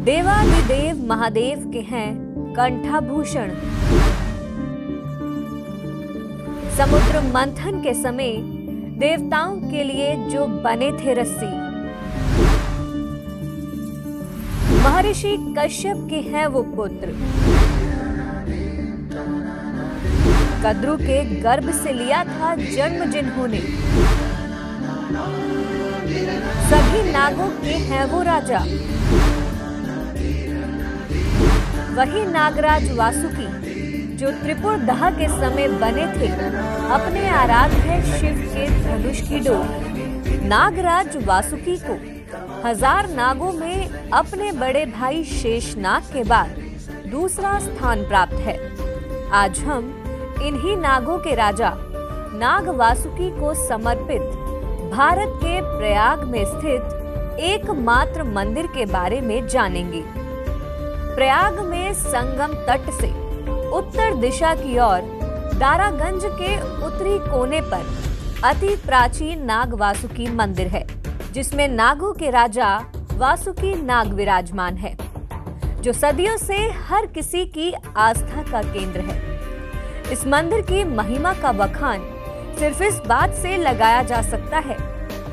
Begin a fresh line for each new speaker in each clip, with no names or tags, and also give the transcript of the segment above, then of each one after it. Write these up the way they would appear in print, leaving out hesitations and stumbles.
देवादिदेव महादेव के हैं कंठाभूषण। समुद्र मंथन के समय देवताओं के लिए जो बने थे रस्सी, महर्षि कश्यप के हैं वो पुत्र। कद्रु के गर्भ से लिया था जन्म जिन्होंने, सभी नागों के हैं वो राजा। वही नागराज वासुकी जो त्रिपुरदह के समय बने थे अपने आराध्य शिव के धनुष की डोर। नागराज वासुकी को 1000 नागों में अपने बड़े भाई शेषनाग के बाद दूसरा स्थान प्राप्त है। आज हम इन्हीं नागों के राजा नाग वासुकी को समर्पित भारत के प्रयाग में स्थित एकमात्र मंदिर के बारे में जानेंगे। प्रयाग में संगम तट से उत्तर दिशा की ओर दारागंज के उत्तरी कोने पर अति प्राचीन नाग वासुकी मंदिर है, जिसमें नागों के राजा वासुकी नाग विराजमान है, जो सदियों से हर किसी की आस्था का केंद्र है। इस मंदिर की महिमा का बखान सिर्फ इस बात से लगाया जा सकता है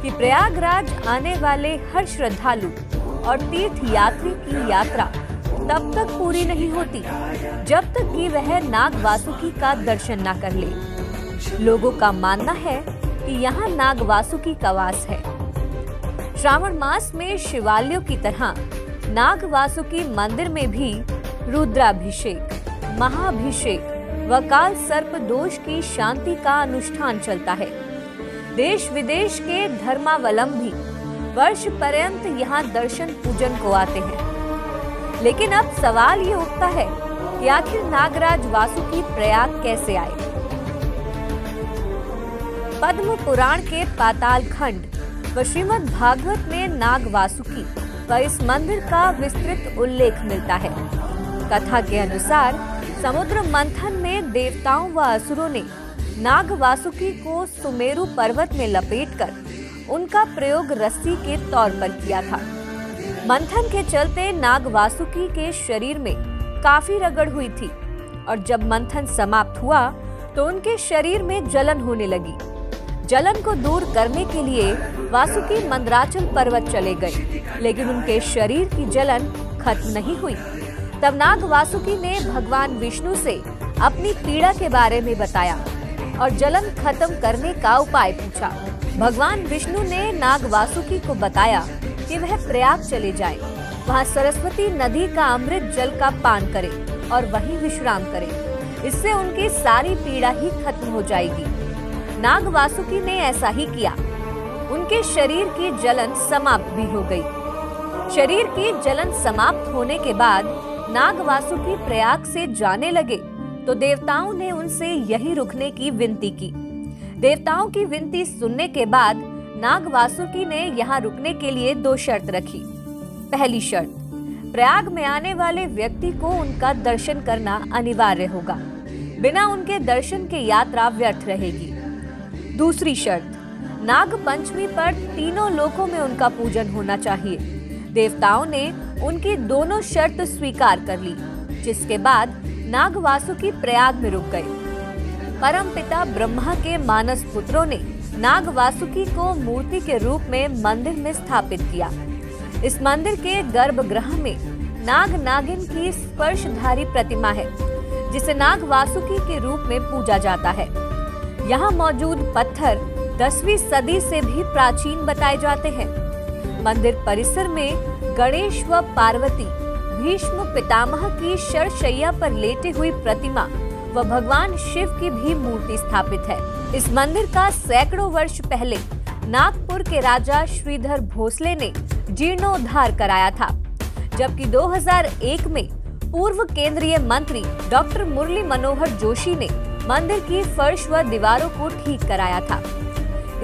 कि प्रयागराज आने वाले हर श्रद्धालु और तीर्थ यात्री की यात्रा तब तक पूरी नहीं होती जब तक कि वह नाग वासुकी का दर्शन न कर ले। लोगों का मानना है कि यहाँ नाग वासुकी का वास है। श्रावण मास में शिवालयों की तरह नाग वासुकी मंदिर में भी रुद्राभिषेक, महाभिषेक व काल सर्प दोष की शांति का अनुष्ठान चलता है। देश विदेश के धर्मावलंबी वर्ष पर्यंत यहाँ दर्शन पूजन को आते हैं। लेकिन अब सवाल ये उठता है कि आखिर नागराज वासुकी प्रयाग कैसे आए। पद्म पुराण के पाताल खंड व श्रीमद् भागवत में नाग वासुकी व इस मंदिर का विस्तृत उल्लेख मिलता है। कथा के अनुसार समुद्र मंथन में देवताओं व असुरों ने नाग वासुकी को सुमेरु पर्वत में लपेटकर उनका प्रयोग रस्सी के तौर पर किया था। मंथन के चलते नाग वासुकी के शरीर में काफी रगड़ हुई थी और जब मंथन समाप्त हुआ तो उनके शरीर में जलन होने लगी। जलन को दूर करने के लिए वासुकी मंदराचल पर्वत चले गए, लेकिन उनके शरीर की जलन खत्म नहीं हुई। तब नाग वासुकी ने भगवान विष्णु से अपनी पीड़ा के बारे में बताया और जलन खत्म करने का उपाय पूछा। भगवान विष्णु ने नाग वासुकी को बताया कि वह प्रयाग चले जाए, वहाँ सरस्वती नदी का अमृत जल का पान करे और वहीं विश्राम करे। इससे उनकी सारी पीड़ा ही खत्म हो जाएगी। नाग वासुकी ने ऐसा ही किया। उनके शरीर की जलन समाप्त भी हो गई। शरीर की जलन समाप्त होने के बाद नाग वासुकी प्रयाग से जाने लगे तो देवताओं ने उनसे यहीं रुकने की विनती की। देवताओं की विनती सुनने के बाद नाग वासुकी ने यहाँ रुकने के लिए 2 शर्त रखी। पहली शर्त, प्रयाग में आने वाले व्यक्ति को उनका दर्शन करना अनिवार्य होगा, बिना उनके दर्शन के यात्रा व्यर्थ रहेगी। दूसरी शर्त, नाग पंचमी पर तीनों लोकों में उनका पूजन होना चाहिए। देवताओं ने उनकी दोनों शर्त स्वीकार कर ली, जिसके बाद नाग वासुकी प्रयाग में रुक गए। परमपिता ब्रह्मा के मानस पुत्रों ने नाग वासुकी को मूर्ति के रूप में मंदिर में स्थापित किया। इस मंदिर के गर्भगृह में नाग नागिन की स्पर्शधारी प्रतिमा है, जिसे नाग वासुकी के रूप में पूजा जाता है। यहाँ मौजूद पत्थर 10वीं सदी से भी प्राचीन बताए जाते हैं। मंदिर परिसर में गणेश व पार्वती, भीष्म पितामह की शरशैया पर लेटे हुई प्रतिमा व भगवान शिव की भी मूर्ति स्थापित है। इस मंदिर का सैकड़ों वर्ष पहले नागपुर के राजा श्रीधर भोसले ने जीर्णोद्धार कराया था, जबकि 2001 में पूर्व केंद्रीय मंत्री डॉक्टर मुरली मनोहर जोशी ने मंदिर की फर्श व दीवारों को ठीक कराया था।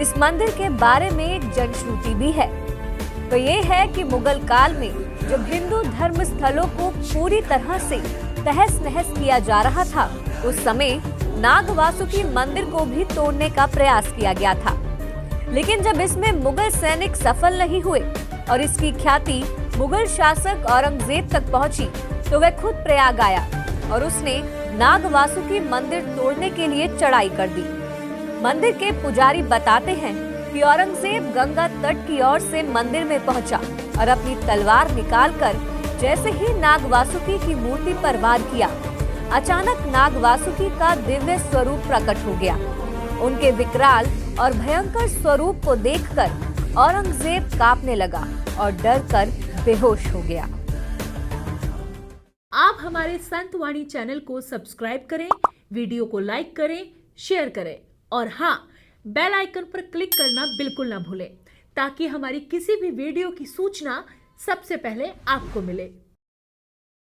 इस मंदिर के बारे में एक जनश्रुति भी है, तो ये है कि मुगल काल में जब हिंदू धर्म स्थलों को पूरी तरह से तहस नहस किया जा रहा था, उस समय नाग वासुकी मंदिर को भी तोड़ने का प्रयास किया गया था। लेकिन जब इसमें मुगल सैनिक सफल नहीं हुए और इसकी ख्याति मुगल शासक औरंगजेब तक पहुंची तो वह खुद प्रयाग आया और उसने नाग वासुकी मंदिर तोड़ने के लिए चढ़ाई कर दी। मंदिर के पुजारी बताते हैं कि औरंगजेब गंगा तट की ओर से मंदिर में पहुंचा और अपनी तलवार निकालकर जैसे ही नाग वासुकी की मूर्ति पर वार किया, अचानक नाग वासुकी का दिव्य स्वरूप प्रकट हो गया। उनके विकराल और भयंकर स्वरूप को देखकर औरंगजेब कांपने लगा और डर कर बेहोश हो गया।
आप हमारे संतवाणी चैनल को सब्सक्राइब करें, वीडियो को लाइक करें, शेयर करें और हाँ, बेल आइकन पर क्लिक करना बिल्कुल ना भूलें ताकि हमारी किसी भी वीडियो की सूचना सबसे पहले आपको मिले।